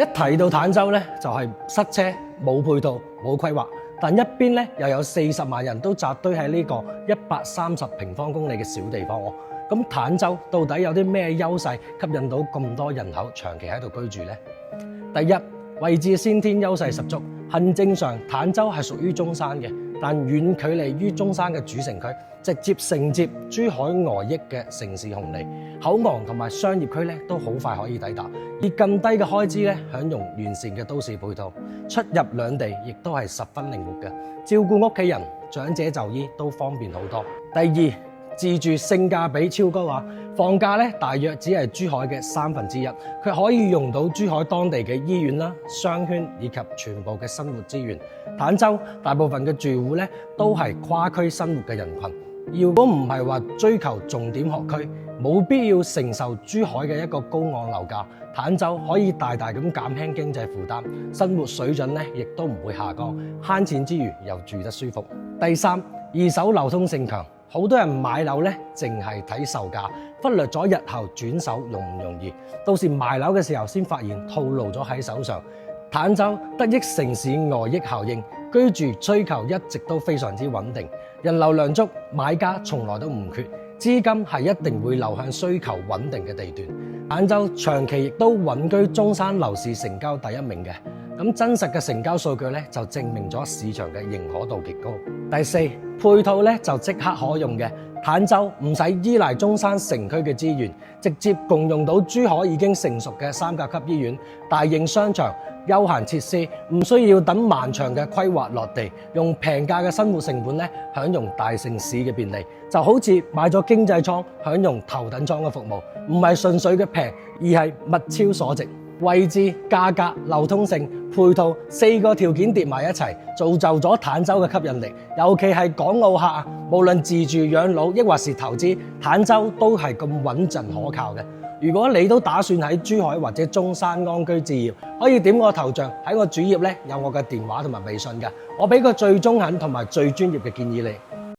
一提到坦洲咧，就係塞車、冇配套、冇規劃，但一邊咧又有40萬人都集堆喺呢個130平方公里嘅小地方喎。咁坦洲到底有啲咩優勢吸引到咁多人口長期喺度居住呢？第一，位置先天優勢十足。行政上，坦洲係屬於中山嘅，但遠距離於中山嘅主城區，直接承接珠海俄益嘅城市紅利，口岸同埋商業區咧都好快可以抵達，以更低嘅開支咧享用完善嘅都市配套，出入兩地亦都係十分靈活嘅，照顧屋企人、長者就醫都方便好多。第二，自住性價比超高啊！房價咧大約只係珠海嘅1/3，佢可以用到珠海當地嘅醫院啦、商圈以及全部嘅生活資源。坦洲大部分嘅住戶咧都係跨區生活嘅人群，如果唔係話追求重點學區，冇必要承受珠海嘅一個高昂樓價。坦洲可以大大咁減輕經濟負擔，生活水準咧亦都唔會下降，慳錢之餘又住得舒服。第三，二手流通性強。好多人買樓咧，淨係睇售價，忽略咗日後轉手容唔容易，到時賣樓嘅時候先發現套路咗喺手上。坦洲得益城市外溢效應，居住需求一直都非常之穩定，人流量足，買家從來都唔缺，資金係一定會流向需求穩定嘅地段。坦洲長期亦都穩居中山樓市成交第一名嘅，咁真實嘅成交數據咧就證明咗市場嘅認可度極高。第四，配套咧就即刻可用嘅，坦洲唔使依賴中山城區嘅資源，直接共用到珠海已經成熟嘅3甲級醫院、大型商場、休閒設施，唔需要等漫長嘅規劃落地，用平價嘅生活成本咧享用大城市嘅便利，就好似買咗經濟艙享用頭等艙嘅服務，唔係純粹嘅平，而係物超所值。位置、價格、流通性、配套4個條件疊埋一齊，造就咗坦洲嘅吸引力。尤其係港澳客，無論自住養老抑或是投資，坦洲都係咁穩陣可靠嘅。如果你都打算喺珠海或者中山安居置業，可以點我頭像，喺我主頁咧有我嘅電話同埋微信嘅，我俾個最中肯同埋最專業嘅建議你。